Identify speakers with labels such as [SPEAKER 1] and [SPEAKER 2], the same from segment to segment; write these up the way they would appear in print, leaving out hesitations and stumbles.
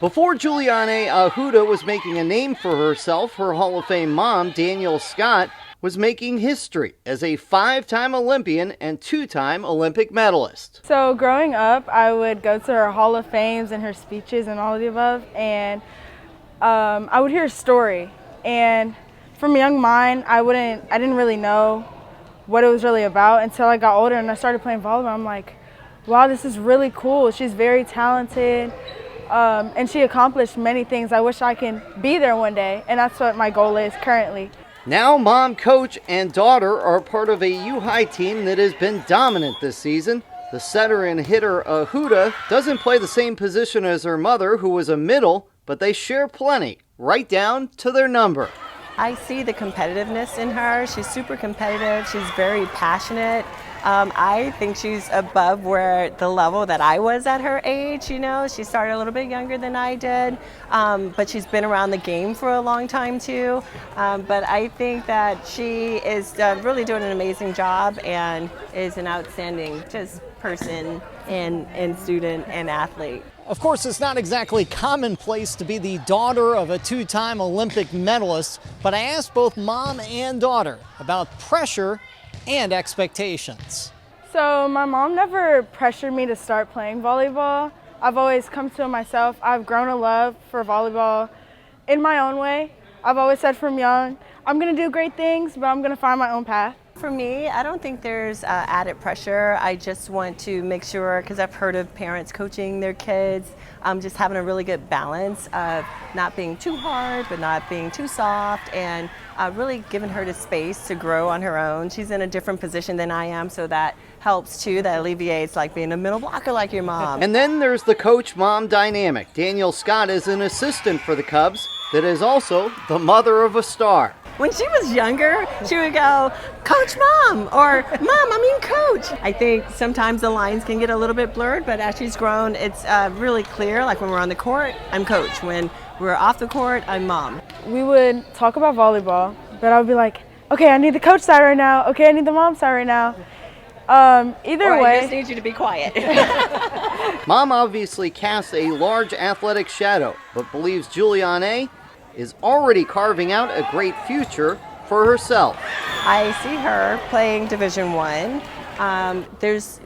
[SPEAKER 1] Before Juliana Ahuda was making a name for herself, her Hall of Fame mom, Danielle Scott, was making history as a 5-time Olympian and 2-time Olympic medalist.
[SPEAKER 2] So growing up, I would go to her Hall of Fames and her speeches and all of the above, and I would hear a story. And from a young mind, I didn't really know what it was really about until I got older and I started playing volleyball. I'm like, wow, this is really cool. She's very talented, and she accomplished many things. I wish I can be there one day, and that's what my goal is currently.
[SPEAKER 1] Now mom, coach, and daughter are part of a U-High team that has been dominant this season. The setter and hitter Ahuda doesn't play the same position as her mother, who was a middle, but they share plenty, right down to their number.
[SPEAKER 3] I see the competitiveness in her. She's super competitive. She's very passionate. I think she's above where the level that I was at her age. You know, she started a little bit younger than I did, but she's been around the game for a long time too. But I think that she is really doing an amazing job and is an outstanding just person and student and athlete.
[SPEAKER 1] Of course, it's not exactly commonplace to be the daughter of a 2-time Olympic medalist, but I asked both mom and daughter about pressure and expectations.
[SPEAKER 2] So my mom never pressured me to start playing volleyball. I've always come to it myself. I've grown a love for volleyball in my own way. I've always said from young, I'm gonna do great things, but I'm gonna find my own path.
[SPEAKER 3] For me, I don't think there's added pressure. I just want to make sure, because I've heard of parents coaching their kids, just having a really good balance of not being too hard, but not being too soft, and really giving her the space to grow on her own. She's in a different position than I am, so that helps too. That alleviates like being a middle blocker like your mom.
[SPEAKER 1] And then there's the coach-mom dynamic. Danielle Scott is an assistant for the Cubs that is also the mother of a star.
[SPEAKER 3] When she was younger, she would go, Coach Mom, or Mom, I mean Coach. I think sometimes the lines can get a little bit blurred, but as she's grown, it's really clear. Like when we're on the court, I'm Coach. When we're off the court, I'm Mom.
[SPEAKER 2] We would talk about volleyball, but I would be like, okay, I need the coach side right now. Okay, I need the mom side right now. Either way.
[SPEAKER 3] I just need you to be quiet.
[SPEAKER 1] Mom obviously casts a large athletic shadow, but believes Juliana is already carving out a great future for herself.
[SPEAKER 3] I see her playing Division I. There's,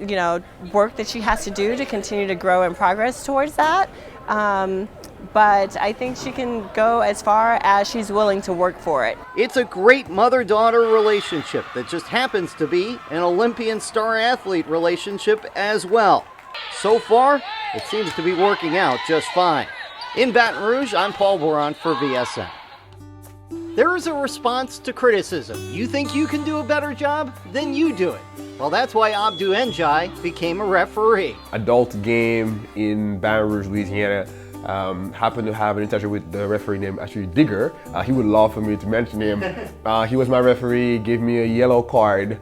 [SPEAKER 3] work that she has to do to continue to grow and progress towards that. But I think she can go as far as she's willing to work for it.
[SPEAKER 1] It's a great mother-daughter relationship that just happens to be an Olympian star-athlete relationship as well. So far, it seems to be working out just fine. In Baton Rouge, I'm Paul Boron for VSN. There is a response to criticism. You think you can do a better job? Then you do it. Well, that's why Abdu Njai became a referee.
[SPEAKER 4] Adult game in Baton Rouge, Louisiana. Happened to have an interaction with the referee named actually Digger. He would love for me to mention him. He was my referee, gave me a yellow card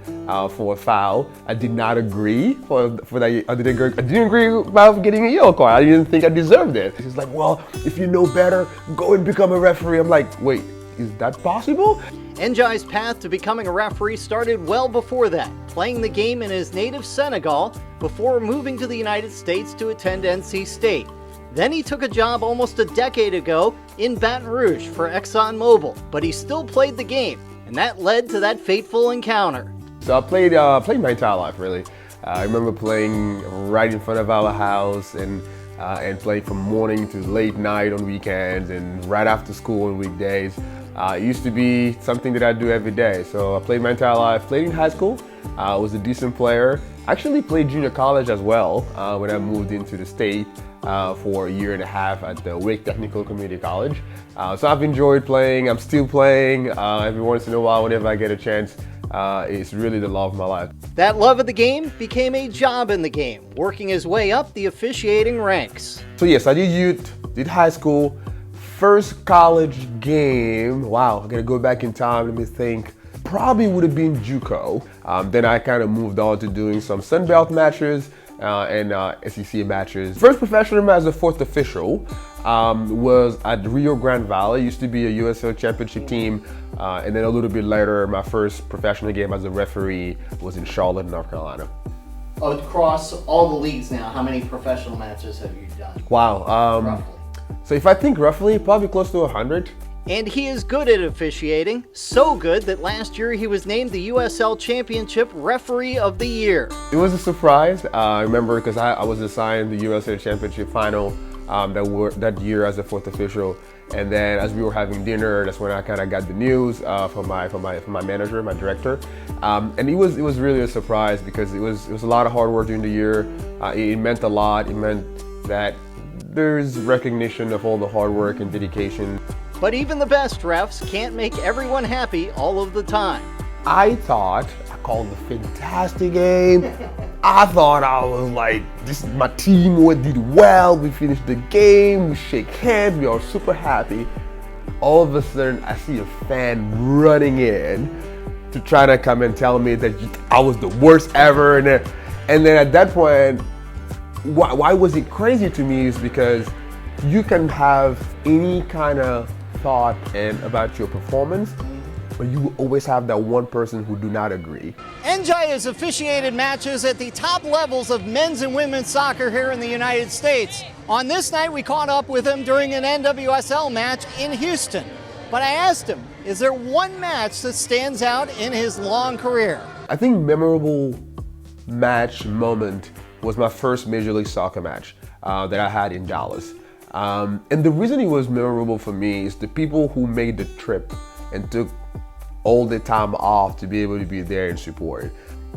[SPEAKER 4] for a foul. I did not agree for that. I didn't agree about getting a yellow card. I didn't think I deserved it. He's like, well, if you know better, go and become a referee. I'm like, wait, is that possible?
[SPEAKER 1] Njai's path to becoming a referee started well before that, playing the game in his native Senegal before moving to the United States to attend NC State. Then he took a job almost a decade ago in Baton Rouge for ExxonMobil, but he still played the game, and that led to that fateful encounter.
[SPEAKER 4] So I played my entire life, really. I remember playing right in front of our house and playing from morning to late night on weekends and right after school on weekdays. It used to be something that I do every day. So I played my entire life, played in high school, was a decent player. Actually played junior college as well when I moved into the state for a year and a half at the Wake Technical Community College. So I've enjoyed playing, I'm still playing every once in a while whenever I get a chance. It's really the love of my life.
[SPEAKER 1] That love of the game became a job in the game, working his way up the officiating ranks.
[SPEAKER 4] So yes, I did youth, did high school, first college game, wow, I gotta go back in time, let me think. Probably would have been JUCO. Then I kind of moved on to doing some Sunbelt matches and SEC matches. First professional match as a fourth official was at Rio Grande Valley. Used to be a USL championship team. And then a little bit later, my first professional game as a referee was in Charlotte, North Carolina.
[SPEAKER 1] Across all the leagues now, how many professional matches have you done?
[SPEAKER 4] Wow.
[SPEAKER 1] Roughly.
[SPEAKER 4] So if I think roughly, probably close to 100.
[SPEAKER 1] And he is good at officiating, so good that last year he was named the USL Championship Referee of the Year.
[SPEAKER 4] It was a surprise. I remember because I was assigned the USL Championship final that year as a fourth official. And then as we were having dinner, that's when I kind of got the news from my manager, my director. And it was really a surprise because it was a lot of hard work during the year. It meant a lot. It meant that there's recognition of all the hard work and dedication.
[SPEAKER 1] But even the best refs can't make everyone happy all of the time.
[SPEAKER 4] I called a fantastic game. I thought I was like, my team did well. We finished the game, we shake hands, we are super happy. All of a sudden, I see a fan running in to try to come and tell me that I was the worst ever. And then at that point, why was it crazy to me is because you can have any kind of thought about your performance, but you will always have that one person who do not agree.
[SPEAKER 1] NJ has officiated matches at the top levels of men's and women's soccer here in the United States. On this night, we caught up with him during an NWSL match in Houston. But I asked him, is there one match that stands out in his long career?
[SPEAKER 4] I think memorable match moment was my first Major League Soccer match that I had in Dallas. And the reason it was memorable for me is the people who made the trip and took all the time off to be able to be there and support.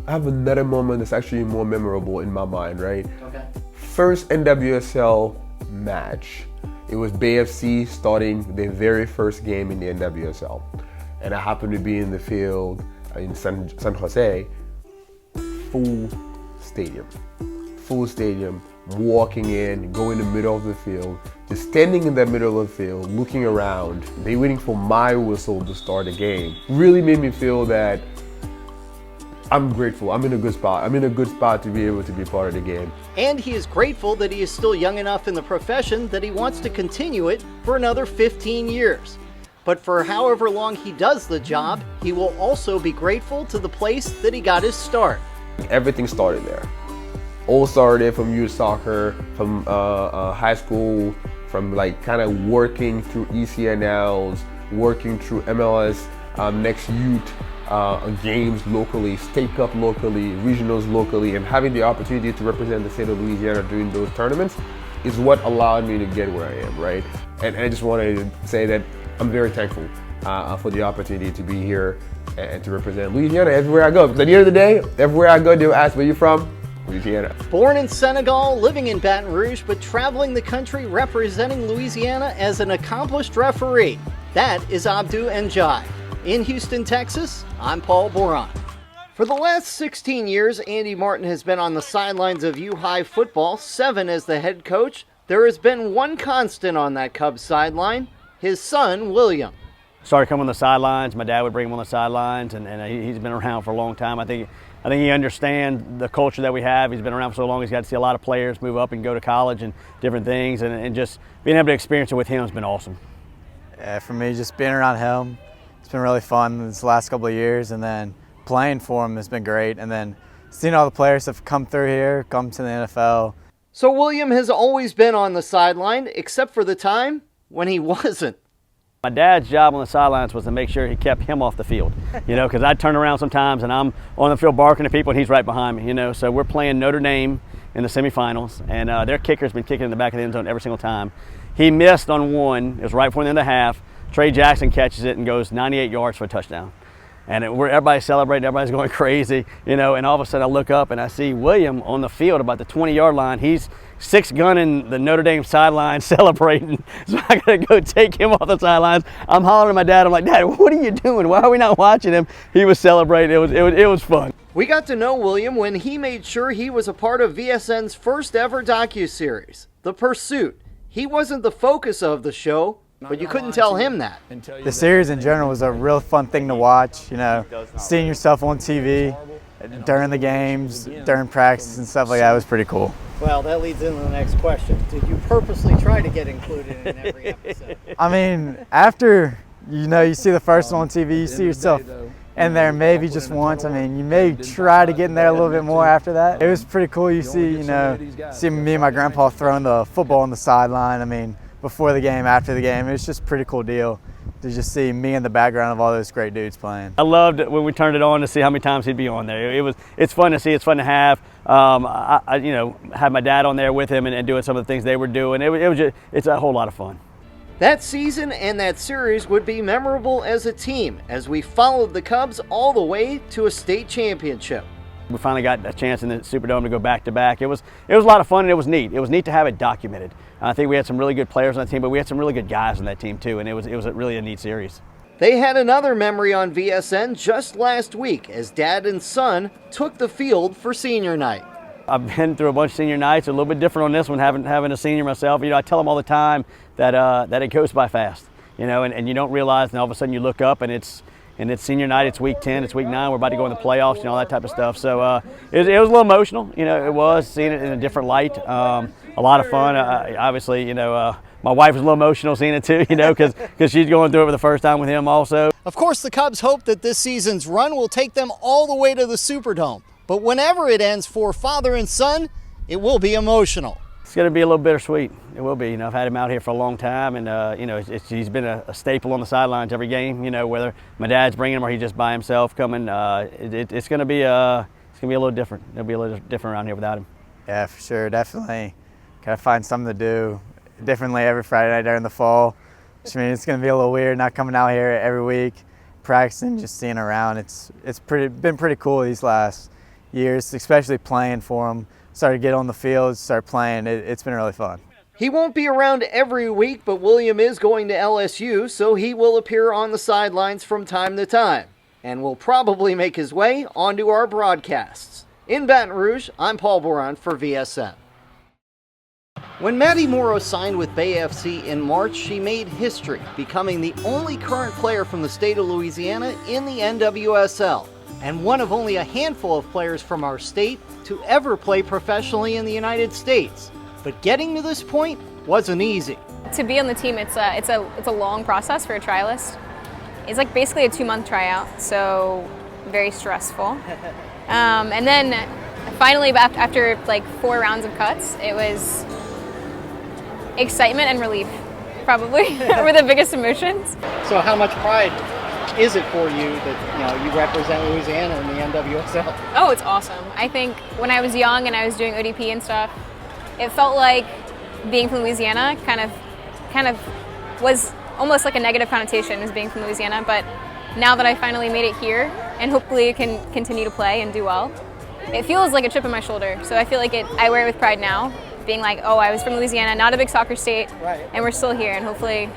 [SPEAKER 4] I have another moment that's actually more memorable in my mind, right? Okay. First NWSL match. It was Bay FC starting their very first game in the NWSL. And I happened to be in the field in San Jose, full stadium, walking in, go in the middle of the field, just standing in the middle of the field, looking around. They waiting for my whistle to start the game. Really made me feel that I'm grateful. I'm in a good spot. I'm in a good spot to be able to be part of the game.
[SPEAKER 1] And he is grateful that he is still young enough in the profession that he wants to continue it for another 15 years. But for however long he does the job, he will also be grateful to the place that he got his start.
[SPEAKER 4] Everything started there. All started from youth soccer, from high school, from like kind of working through ECNLs, working through MLS, next youth games locally, state cup locally, regionals locally, and having the opportunity to represent the state of Louisiana during those tournaments is what allowed me to get where I am, right? And I just wanted to say that I'm very thankful for the opportunity to be here and to represent Louisiana everywhere I go. Because at the end of the day, everywhere I go, they'll ask, where you from? Louisiana.
[SPEAKER 1] Born in Senegal, living in Baton Rouge, but traveling the country representing Louisiana as an accomplished referee. That is Abdou Njai. In Houston, Texas, I'm Paul Boron. For the last 16 years, Andy Martin has been on the sidelines of U-High football, 7 as the head coach. There has been one constant on that Cubs sideline, his son, William.
[SPEAKER 5] Started coming on the sidelines. My dad would bring him on the sidelines, and he's been around for a long time. I think he understands the culture that we have. He's been around for so long. He's got to see a lot of players move up and go to college and different things, and just being able to experience it with him has been awesome.
[SPEAKER 6] Yeah, for me, just being around him, it's been really fun this last couple of years, and then playing for him has been great, and then seeing all the players that have come through here, come to the NFL.
[SPEAKER 1] So William has always been on the sideline, except for the time when he wasn't.
[SPEAKER 5] My dad's job on the sidelines was to make sure he kept him off the field, because I'd turn around sometimes and I'm on the field barking at people and he's right behind me, So we're playing Notre Dame in the semifinals, and their kicker's been kicking in the back of the end zone every single time. He missed on one. It was right before the end of the half. Trey Jackson catches it and goes 98 yards for a touchdown. And everybody's celebrating, everybody's going crazy, and all of a sudden I look up and I see William on the field about the 20-yard line. He's six-gunning the Notre Dame sideline celebrating. So I got to go take him off the sidelines. I'm hollering at my dad. I'm like, Dad, what are you doing? Why are we not watching him? He was celebrating. It was fun.
[SPEAKER 1] We got to know William when he made sure he was a part of VSN's first ever docuseries, The Pursuit. He wasn't the focus of the show, but you couldn't tell him that.
[SPEAKER 6] The series in general was a real fun thing to watch, seeing yourself on TV during the games, during practice and stuff like that was pretty cool.
[SPEAKER 1] Well, that leads into the next question. Did you purposely try to get included in every episode?
[SPEAKER 6] I mean, after, you see the first one on TV, you see yourself in there maybe just once. I mean, you may try to get in there a little bit more after that. It was pretty cool. You see, see me and my grandpa throwing the football on the sideline. I mean, before the game, after the game. It's just a pretty cool deal to just see me in the background of all those great dudes playing.
[SPEAKER 5] I loved it when we turned it on to see how many times he'd be on there. It's fun to see. It's fun to have. I had my dad on there with him and doing some of the things they were doing. It's a whole lot of fun.
[SPEAKER 1] That season and that series would be memorable as a team as we followed the Cubs all the way to a state championship.
[SPEAKER 5] We finally got a chance in the Superdome to go back-to-back. It was a lot of fun, and it was neat. It was neat to have it documented. I think we had some really good players on that team, but we had some really good guys on that team too, and it was really a neat series.
[SPEAKER 1] They had another memory on VSN just last week as dad and son took the field for senior night.
[SPEAKER 5] I've been through a bunch of senior nights, a little bit different on this one, having a senior myself. I tell them all the time that it goes by fast, and you don't realize, and all of a sudden you look up and it's senior night, it's week 10, it's week 9, we're about to go in the playoffs, all that type of stuff. So it was a little emotional, it was, seeing it in a different light. A lot of fun. Obviously, my wife was a little emotional seeing it too, because she's going through it for the first time with him also.
[SPEAKER 1] Of course, the Cubs hope that this season's run will take them all the way to the Superdome. But whenever it ends for father and son, it will be emotional.
[SPEAKER 5] It's going to be a little bittersweet. It will be. I've had him out here for a long time, and he's been a staple on the sidelines every game. Whether my dad's bringing him or he's just by himself coming. It's going to be a little different. It'll be a little different around here without him.
[SPEAKER 6] Yeah, for sure, definitely. Gotta find something to do differently every Friday night during the fall. Which means it's going to be a little weird not coming out here every week, practicing, just seeing around. It's been pretty cool these last years, especially playing for them. Started to get on the field, start playing. It's been really fun.
[SPEAKER 1] He won't be around every week, but William is going to LSU, so he will appear on the sidelines from time to time and will probably make his way onto our broadcasts. In Baton Rouge, I'm Paul Boron for VSN. When Maddie Morrow signed with Bay FC in March, she made history, becoming the only current player from the state of Louisiana in the NWSL, and one of only a handful of players from our state to ever play professionally in the United States. But getting to this point wasn't easy.
[SPEAKER 7] To be on the team, it's a long process for a trialist. It's like basically a 2-month tryout, so very stressful. And then finally, after like 4 rounds of cuts, it was excitement and relief, probably, were the biggest emotions.
[SPEAKER 1] So how much pride is it for you that you represent Louisiana in the NWSL?
[SPEAKER 7] Oh, it's awesome. I think when I was young and I was doing ODP and stuff, it felt like being from Louisiana kind of was almost like a negative connotation as being from Louisiana, but now that I finally made it here and hopefully can continue to play and do well, it feels like a chip on my shoulder. So I feel like I wear it with pride now, being like, oh, I was from Louisiana, not a big soccer state,
[SPEAKER 1] right,
[SPEAKER 7] and we're still here, and hopefully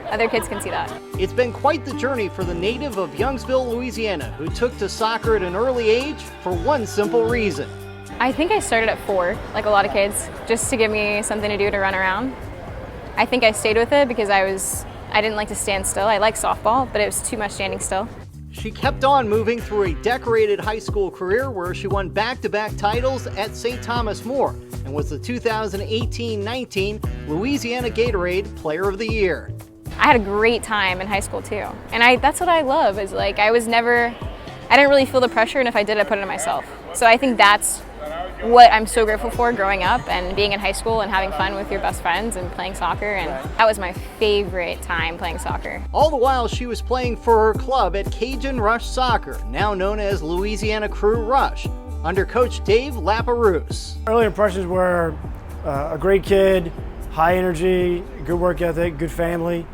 [SPEAKER 7] other kids can see that.
[SPEAKER 1] It's been quite the journey for the native of Youngsville, Louisiana, who took to soccer at an early age for one simple reason.
[SPEAKER 7] I think I started at 4, like a lot of kids, just to give me something to do to run around. I think I stayed with it because I didn't like to stand still. I like softball, but it was too much standing still.
[SPEAKER 1] She kept on moving through a decorated high school career where she won back-to-back titles at St. Thomas More and was the 2018-19 Louisiana Gatorade Player of the Year.
[SPEAKER 7] I had a great time in high school too. And that's what I love, is like I didn't really feel the pressure, and if I did, I put it on myself. So I think that's what I'm so grateful for growing up and being in high school and having fun with your best friends and playing soccer, and that was my favorite time playing soccer.
[SPEAKER 1] All the while she was playing for her club at Cajun Rush Soccer, now known as Louisiana Crew Rush, under Coach Dave Laperouse.
[SPEAKER 8] Early impressions were a great kid, high energy, good work ethic, good family,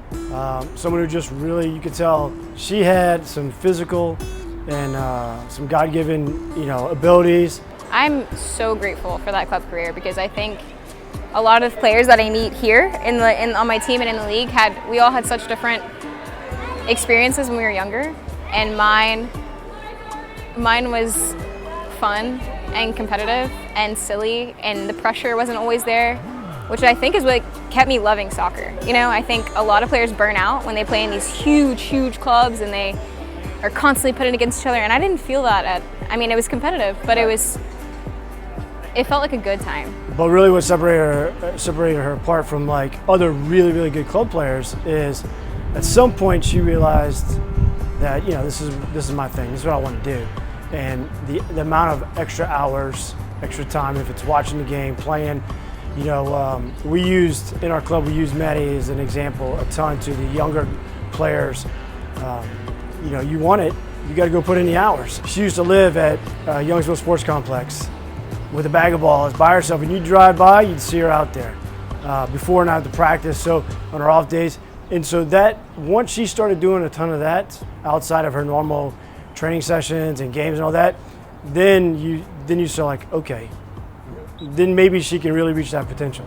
[SPEAKER 8] someone who just really, you could tell she had some physical and some God-given, abilities.
[SPEAKER 7] I'm so grateful for that club career because I think a lot of players that I meet here on my team and in the league we all had such different experiences when we were younger, and mine was fun and competitive and silly, and the pressure wasn't always there, which I think is what kept me loving soccer. I think a lot of players burn out when they play in these huge clubs and they are constantly putting against each other, and I didn't feel that it was competitive, but it felt like a good time.
[SPEAKER 8] But really what separated her apart from like other really good club players is at some point she realized that this is my thing, this is what I want to do. And the amount of extra hours, extra time, if it's watching the game, playing, We used, in our club, we used Maddie as an example a ton to the younger players. You want it, you got to go put in the hours. She used to live at Youngsville Sports Complex with a bag of balls by herself, and you'd drive by, you'd see her out there before and after practice, so on her off days. And so that, once she started doing a ton of that outside of her normal training sessions and games and all that, then you saw like, okay, then maybe she can really reach that potential.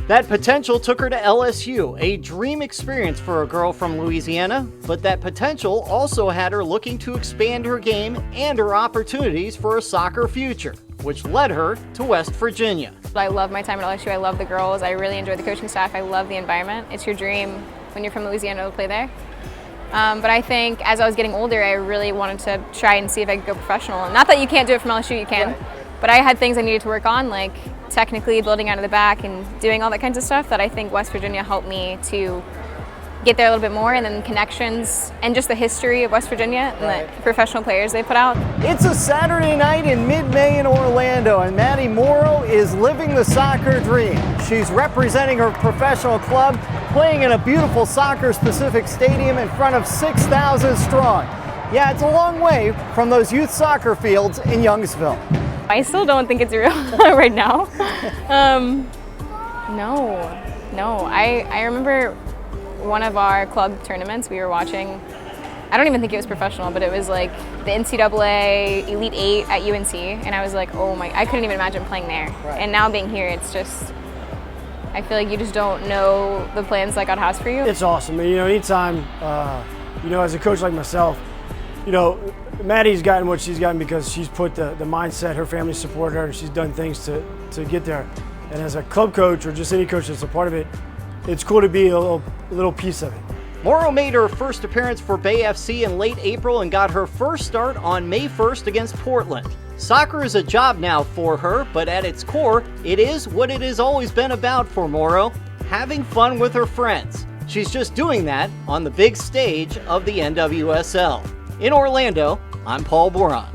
[SPEAKER 1] That potential took her to LSU, a dream experience for a girl from Louisiana, but that potential also had her looking to expand her game and her opportunities for a soccer future, which led her to West Virginia.
[SPEAKER 7] I love my time at LSU. I love the girls. I really enjoy the coaching staff. I love the environment. It's your dream when you're from Louisiana to play there. But I think as I was getting older, I really wanted to try and see if I could go professional. Not that you can't do it from LSU, you can. Right. But I had things I needed to work on, like technically building out of the back and doing all that kinds of stuff that I think West Virginia helped me to get there a little bit more, and then connections and just the history of West Virginia and the professional players they put out.
[SPEAKER 1] It's a Saturday night in mid-May in Orlando, and Maddie Morrow is living the soccer dream. She's representing her professional club, playing in a beautiful soccer-specific stadium in front of 6,000 strong. Yeah, it's a long way from those youth soccer fields in Youngsville.
[SPEAKER 7] I still don't think it's real right now. No. I remember one of our club tournaments we were watching. I don't even think it was professional, but it was like the NCAA Elite 8 at UNC, and I was like, oh my, I couldn't even imagine playing there. Right. And now being here, it's just, I feel like you just don't know the plans that God has for you.
[SPEAKER 8] It's awesome. Anytime, as a coach like myself, Maddie's gotten what she's gotten because she's put the mindset, her family support her, and she's done things to get there. And as a club coach, or just any coach that's a part of it, it's cool to be a little piece of it.
[SPEAKER 1] Morrow made her first appearance for Bay FC in late April and got her first start on May 1st against Portland. Soccer is a job now for her, but at its core, it is what it has always been about for Morrow, having fun with her friends. She's just doing that on the big stage of the NWSL. In Orlando, I'm Paul Boron.